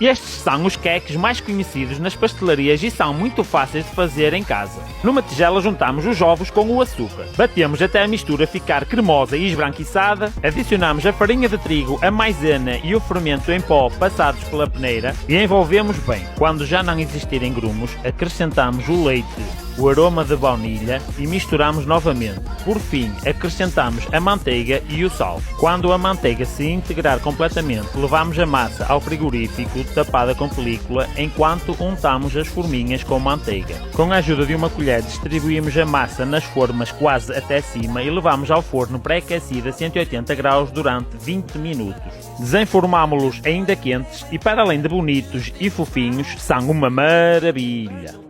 Estes são os queques mais conhecidos nas pastelarias e são muito fáceis de fazer em casa. Numa tigela juntamos os ovos com o açúcar. Batemos até a mistura ficar cremosa e esbranquiçada. Adicionamos a farinha de trigo, a maisena e o fermento em pó passados pela peneira e envolvemos bem. Quando já não existirem grumos, acrescentamos o leite, o aroma de baunilha e misturamos novamente. Por fim, acrescentamos a manteiga e o sal. Quando a manteiga se integrar completamente, levamos a massa ao frigorífico tapada com película enquanto untamos as forminhas com manteiga. Com a ajuda de uma colher distribuímos a massa nas formas quase até cima e levamos ao forno pré-aquecido a 180 graus durante 20 minutos. Desenformámo-los ainda quentes e, para além de bonitos e fofinhos, são uma maravilha!